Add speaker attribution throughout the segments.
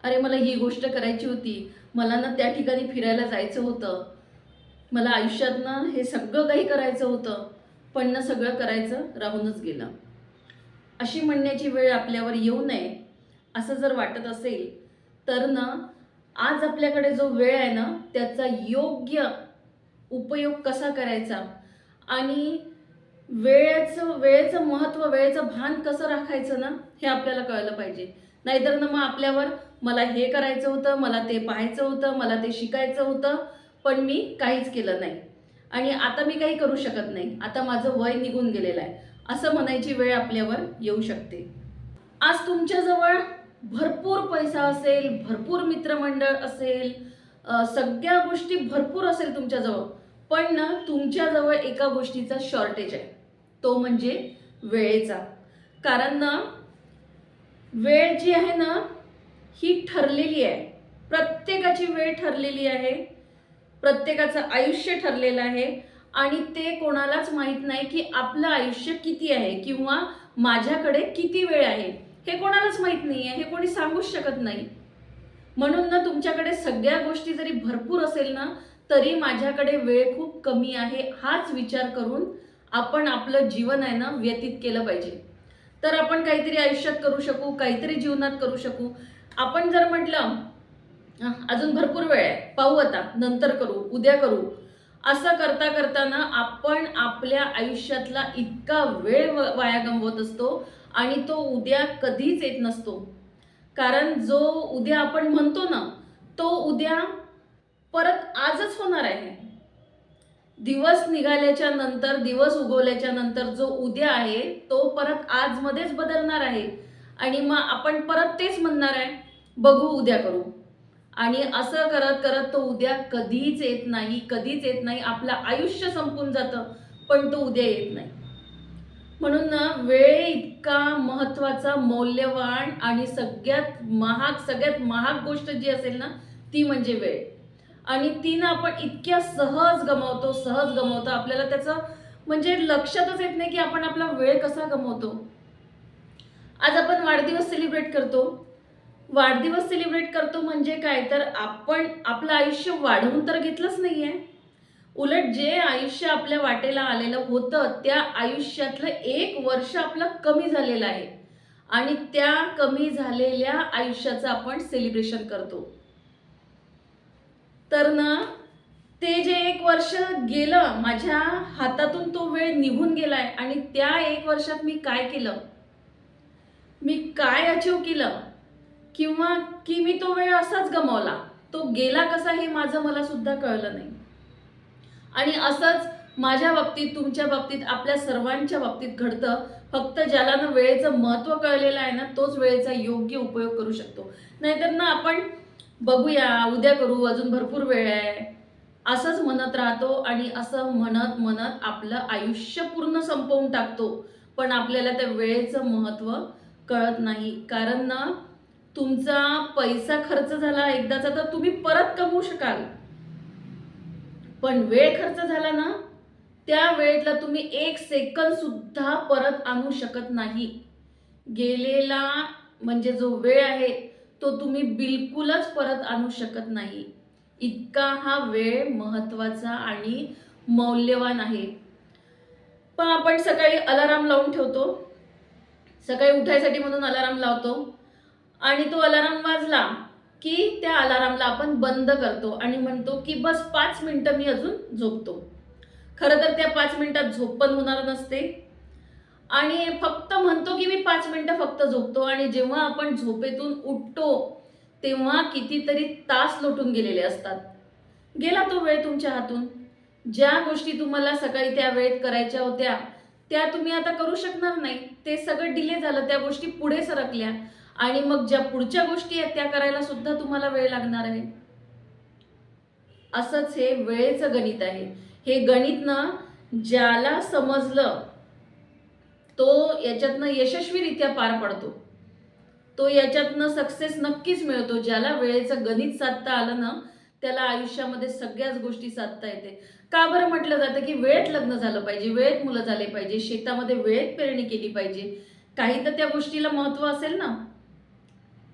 Speaker 1: अरे मला ही गोष्ट करायची होती, मला ना त्या ठिकाणी फिरायला जायचं होतं, मला आयुष्यात ना हे सगळं काही करायचं होतं, पण ना सगळं करायचं राहूनच गेलं. अशी म्हणण्याची वेळ आपल्यावर येऊ नये असं जर वाटत असेल तर ना आज आपल्याकडे जो वेळ आहे ना त्याचा योग्य उपयोग कसा करायचा आणि वेळेचं महत्त्व, वेळेचं भान कसं राखायचं ना हे आपल्याला कळलं पाहिजे. नाहीतर ना मग आपल्यावर मला हे करायचं होतं, मला ते पाहायचं होतं, मला ते शिकायचं होतं, पण मी काहीच केलं नाही आणि आता मी काही करू शकत नाही, आता माझं वय निघून गेलेलं आहे, असं म्हणायची वेळ आपल्यावर येऊ शकते. आज तुमच्याजवळ भरपूर पैसा असेल, भरपूर मित्रमंडळ असेल, सगळ्या गोष्टी भरपूर असेल तुमच्याजवळ, पण ना तुमच्याजवळ एका गोष्टीचा शॉर्टेज आहे, तो म्हणजे वेळेचा. कारण ना वेळ जी आहे ना ही ठरलेली आहे. प्रत्येकाची वेळ ठरलेली आहे, प्रत्येकाचं आयुष्य ठरलेलं आहे आणि ते कोणालाच माहीत नाही की आपलं आयुष्य किती आहे किंवा माझ्याकडे किती वेळ आहे, हे कोणालाच माहीत नाही आहे, हे कोणी सांगूच शकत नाही. म्हणून ना तुमच्याकडे सगळ्या गोष्टी जरी भरपूर असेल ना तरी माझ्याकडे वेळ खूप कमी आहे हाच विचार करून आपण आपलं जीवन आहे ना व्यतीत केलं पाहिजे. तर आपण काहीतरी आयुष्यात करू शकू, काहीतरी जीवनात करू शकू. आपण जर म्हटलं अजून भरपूर वेळ आहे, पाहू आता, नंतर करू, उद्या करू, असं करता करताना आपण आपल्या आयुष्यातला इतका वेळ वाया गमवत असतो आणि तो उद्या कधीच येत नसतो. कारण जो उद्या आपण म्हणतो ना तो उद्या परत आजच होणार आहे. दिवस निघाल्याच्या नंतर, दिवस उगवल्याच्या नंतर जो उद्या आहे तो परत आजमध्येच बदलणार आहे आणि मग आपण परत तेच म्हणणार आहे, बघू उद्या करू. आणि असं करत करत तो उद्या कधीच येत नाही, कधीच येत नाही. आपलं आयुष्य संपून जातं पण तो उद्या येत नाही. म्हणून ना वेळ इतका महत्त्वाचा, मौल्यवान आणि सगळ्यात महाग गोष्ट जी असेल ना ती म्हणजे वेळ. आणि ती ना आपण इतक्या सहज गमावतो, आपल्याला त्याचं म्हणजे लक्षातच येत नाही की आपण आपला वेळ कसा गमावतो. आज आपण वाढदिवस सेलिब्रेट करतो. वाढदिवस सेलिब्रेट करतो म्हणजे काय, तर आपण आपलं आयुष्य वाढवून तर घेतलंच नाहीये. उलट जे आयुष्य आपल्या वाटेला आलेलं होतं त्या आयुष्यातलं 1 वर्ष आपलं कमी झालेलं आहे आणि त्या कमी झालेल्या आयुष्याचं आपण सेलिब्रेशन करतो. तर ना ते जे 1 वर्ष गेलं माझ्या हातातून, तो वेळ निघून गेलाय आणि त्या 1 वर्षात मी काय केलं, मी काय अचीव केलं किंवा की मी तो वेळ असाच गमावला, तो गेला कसा हे मला सुद्धा कळलं नाही. आणि असंच माझ्या बाबतीत, तुमच्या बाबतीत, आपल्या सर्वांच्या बाबतीत घडतं. फक्त ज्याला ना वेळेचं महत्त्व कळलेलं आहे ना तोच वेळेचा योग्य उपयोग करू शकतो. नाहीतर ना आपण बघूया, उद्या करू, अजून भरपूर वेळ आहे, असंच म्हणत राहतो आणि असं म्हणत म्हणत आपलं आयुष्य पूर्ण संपवून टाकतो. पण आपल्याला त्या वेळेचं महत्त्व कळत नाही. कारण ना तुमचा पैसा खर्च झाला एकदाचा तर तुम्ही परत कमवू शकाल, पण वेळ खर्च झाला ना त्या वेळेतला तुम्ही 1 सेकंद सुद्धा परत आणू शकत नाही. गेलेला म्हणजे जो वेळ आहे तो तुम्ही बिलकुलच परत आणू शकत नाही. इतका हा वेळ महत्त्वाचा आणि मौल्यवान आहे. पण आपण सकाळी अलार्म लावून ठेवतो, सकाळी उठायसाठी म्हणून अलार्म लावतो आणि तो अलार्म वाजला की त्या अलार्मला आपण बंद करतो आणि म्हणतो की बस 5 मिनिटं मी अजून झोपतो. खरं तर त्या 5 मिनिटात झोप पण होणार नसते आणि फक्त म्हणतो की मी 5 मिनिटं फक्त झोपतो आणि जेव्हा आपण झोपेतून उठतो तेव्हा कितीतरी तास लोटून गेलेले असतात. गेला तो वेळ तुमच्या हातून. ज्या गोष्टी तुम्हाला सकाळी त्या वेळेत करायच्या होत्या त्या तुम्ही आता करू शकणार नाही. ते सगळं डिले झालं, त्या गोष्टी पुढे सरकल्या आणि मग ज्या पुढच्या गोष्टी आहेत त्या करायला सुद्धा तुम्हाला वेळ लागणार आहे. असंच हे वेळेचं गणित आहे. हे गणित ना ज्याला समजलं तो याच्यातनं यशस्वीरित्या पार पडतो, तो याच्यातनं सक्सेस नक्कीच मिळतो. ज्याला वेळेचं गणित साधता आलं ना त्याला आयुष्यामध्ये सगळ्याच गोष्टी साधता येते. का बरं म्हटलं जातं की वेळेत लग्न झालं पाहिजे, वेळेत मुलं झाले पाहिजे, शेतामध्ये वेळेत पेरणी केली पाहिजे, काही तर त्या गोष्टीला महत्त्व असेल ना.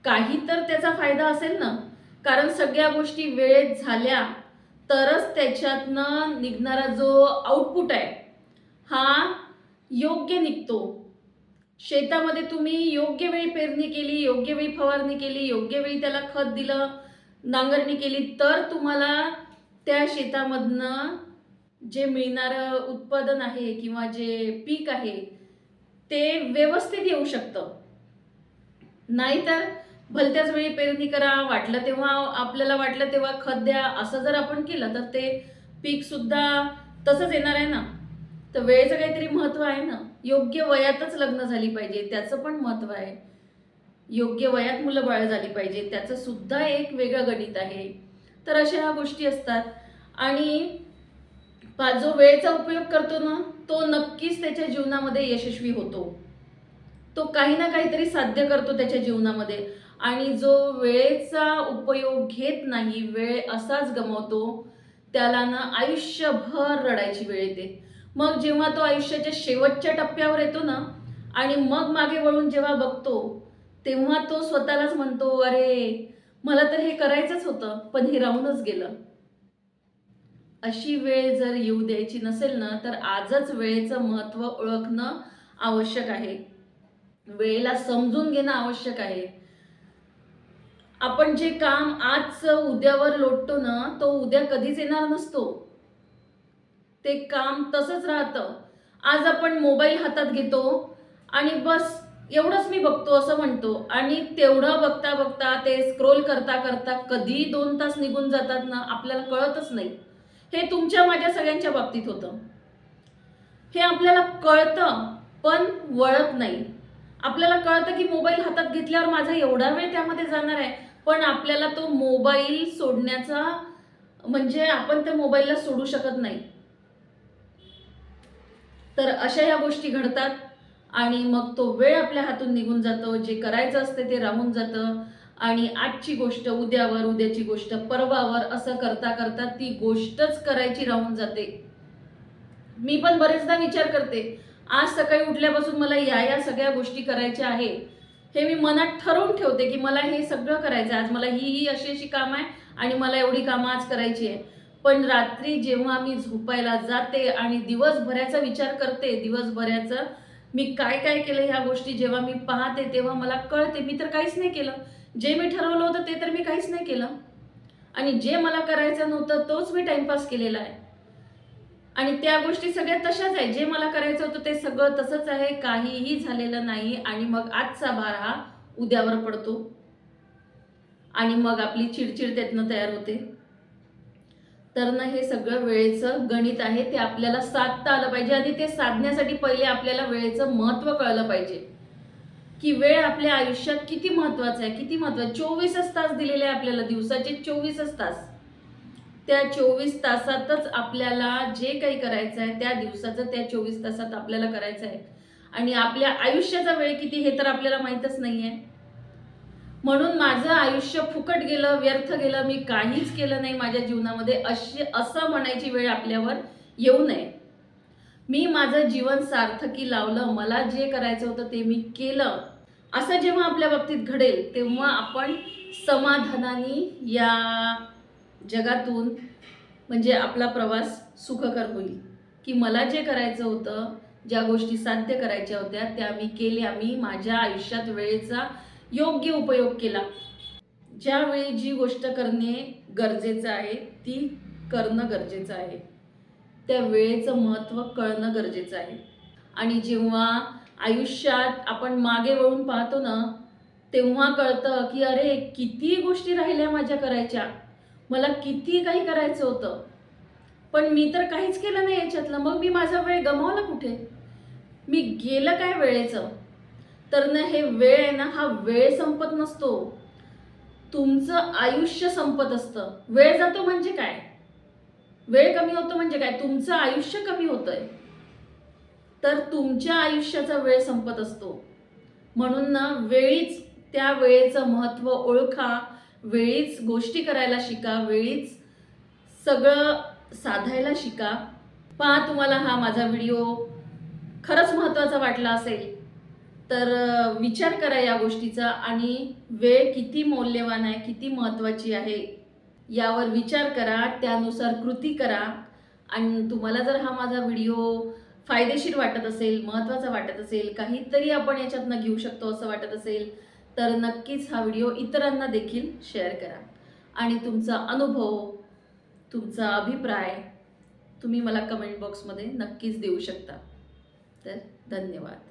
Speaker 1: काही तर त्याचा फायदा असेल ना, कारण सगळ्या गोष्टी वेळेत झाल्या तरच त्याच्यातनं निघणारा जो आउटपुट आहे हा योग्य निघतो. शेतामध्ये तुम्ही योग्य वेळी पेरणी केली, योग्य वेळी फवारणी केली, योग्य वेळी त्याला खत दिलं, नांगरणी केली, तर तुम्हाला त्या शेतामधनं जे मिळणारं उत्पादन आहे किंवा जे पीक आहे ते व्यवस्थित येऊ शकतं. नाहीतर भलत्याच वेळी पेरणी करा, वाटलं तेव्हा आपल्याला वाटलं तेव्हा खत द्या, असं जर आपण केलं तर ते पीक सुद्धा तसंच येणार आहे ना. तर वेळेचं काहीतरी महत्त्व आहे ना. योग्य वयातच लग्न झाली पाहिजे, त्याचं पण महत्त्व आहे. योग्य वयात मुलं बाळ झाली पाहिजे, त्याचं सुद्धा एक वेगळं गणित आहे. तर अशा ह्या गोष्टी असतात. आणि जो वेळेचा उपयोग करतो ना, तो नक्कीच त्याच्या जीवनामध्ये यशस्वी होतो. तो काही ना काहीतरी साध्य करतो त्याच्या जीवनामध्ये. आणि जो वेळेचा उपयोग घेत नाही, वेळ असाच गमावतो, त्याला ना आयुष्यभर रडायची वेळ येते. मग जेव्हा तो आयुष्याच्या शेवटच्या टप्प्यावर येतो ना आणि मग मागे वळून जेव्हा बघतो, तेव्हा तो स्वतःलाच म्हणतो, अरे मला तर हे करायचंच होतं, पण हे राहूनच गेलं. अशी वेळ जर येऊ द्यायची नसेल ना, तर आजच वेळेचं महत्त्व ओळखणं आवश्यक आहे. वेळेला समजून घेणं आवश्यक आहे. आपण जे काम आज उद्यावर लोटतो ना, तो उद्या कधीच येणार नसतो. ते काम तसंच राहतं. आज आपण मोबाईल हातात घेतो आणि बस एवढंच मी बघतो असं म्हणतो आणि तेवढं बघता बघता ते स्क्रोल करता करता कधी 2 तास निघून जातात ना, आपल्याला कळतच नाही. हे तुमच्या माझ्या सगळ्यांच्या बाबतीत होतं. हे आपल्याला कळतं पण वळत नाही. आपल्याला कळतं की मोबाईल हातात घेतल्यावर माझा एवढा वेळ त्यामध्ये जाणार आहे, पण आपल्याला तो मोबाईल सोडण्याचा म्हणजे आपण त्या मोबाईलला सोडू शकत नाही. तर अशा ह्या गोष्टी घडतात आणि मग तो वेळ आपल्या हातून निघून जातो. जे करायचं असते ते राहून जातं आणि आजची गोष्ट उद्यावर, उद्याची गोष्ट परवावर असं करता करता ती गोष्टच करायची राहून जाते. मी पण बरेचदा विचार करते, आज सकाळी उठल्यापासून मला या सगळ्या गोष्टी करायच्या आहे. हे मी मनात ठरवून ठेवते की मला हे सगळं करायचं आहे. आज मला ही अशी कामं आहे आणि मला एवढी कामं आज करायची आहे. पण रात्री जेव्हा मी झोपायला जाते आणि दिवसभराचा विचार करते, दिवसभराचं मी काय काय केलं ह्या गोष्टी जेव्हा मी पाहते, तेव्हा मला कळते मी तर काहीच नाही केलं. जे मी ठरवलं होतं ते तर मी काहीच नाही केलं. आणि जे मला करायचं नव्हतं तोच मी टाइमपास केलेला आहे. आणि त्या गोष्टी सगळ्या तशाच आहे. जे मला करायचं होतं ते सगळं तसंच आहे. काहीही झालेलं नाही आणि मग आजचा भार हा उद्यावर पडतो. आणि मग आपली चिडचिड त्यातनं तयार होते. तर ना हे सगळं वेळेचं गणित आहे. ते आपल्याला साधता आलं पाहिजे आणि ते साधण्यासाठी पहिले आपल्याला वेळेचं महत्त्व कळलं पाहिजे. की वेळ आपल्या आयुष्यात किती महत्त्वाचा आहे, किती महत्त्वाचं. 24च तास दिलेले आहे आपल्याला, दिवसाचे 24च तास. त्या 24 तासातच आपल्याला जे काही करायचं आहे त्या दिवसाचं त्या 24 तासात आपल्याला करायचं आहे. आणि आपल्या आयुष्याचा वेळ किती हे तर आपल्याला माहीतच नाही आहे. म्हणून माझं आयुष्य फुकट गेलं, व्यर्थ गेलं, मी काहीच केलं नाही माझ्या जीवनामध्ये असं म्हणायची वेळ आपल्यावर येऊ नये. मी माझं जीवन सार्थकी लावलं, मला जे करायचं होतं ते मी केलं. असं जेव्हा आपल्या बाबतीत घडेल तेव्हा आपण समाधानाने या जगातून म्हणजे आपला प्रवास सुखकर होईल. की मला जे करायचं होतं, ज्या गोष्टी साध्य करायच्या होत्या त्या मी केल्या. मी माझ्या आयुष्यात वेळेचा योग्य उपयोग केला. ज्यावेळी जी गोष्ट करणे गरजेचं आहे ती करणं गरजेचं आहे. त्या वेळेचं महत्त्व कळणं गरजेचं आहे. आणि जेव्हा आयुष्यात आपण मागे वळून पाहतो ना, तेव्हा कळतं की अरे किती गोष्टी राहिल्या माझ्या करायच्या. मला किती काही करायचं होतं. पण मी तर काहीच केलं नाही याच्यातलं. मग मी माझा वेळ गमावला कुठे? मी गेलं काय वेळेचं? तर ना हे वेळ आहे ना, हा वेळ संपत नसतो. तुमचं आयुष्य संपत असतं. वेळ जातो म्हणजे काय? वेळ कमी होतो म्हणजे काय? तुमचं आयुष्य कमी होतंय. तर तुमच्या आयुष्याचा वेळ संपत असतो. म्हणून ना वेळीच त्या वेळेचं महत्त्व ओळखा, वेळीच गोष्टी करायला शिका, वेळीच सगळं साधायला शिका. पहा तुम्हाला हा माझा व्हिडिओ खरंच महत्त्वाचा वाटला असेल तर विचार करा या गोष्टीचा आणि वेळ किती मौल्यवान आहे, किती महत्त्वाची आहे यावर विचार करा, त्यानुसार कृती करा. आणि तुम्हाला जर हा माझा व्हिडिओ फायदेशीर वाटत असेल, महत्त्वाचा वाटत असेल, काहीतरी आपण याच्यातनं घेऊ शकतो असं वाटत असेल, तर नक्कीच हा व्हिडिओ इतरांना देखील शेअर करा. आणि तुमचा अनुभव, तुमचा अभिप्राय तुम्ही मला कमेंट बॉक्समध्ये नक्कीच देऊ शकता. तर धन्यवाद.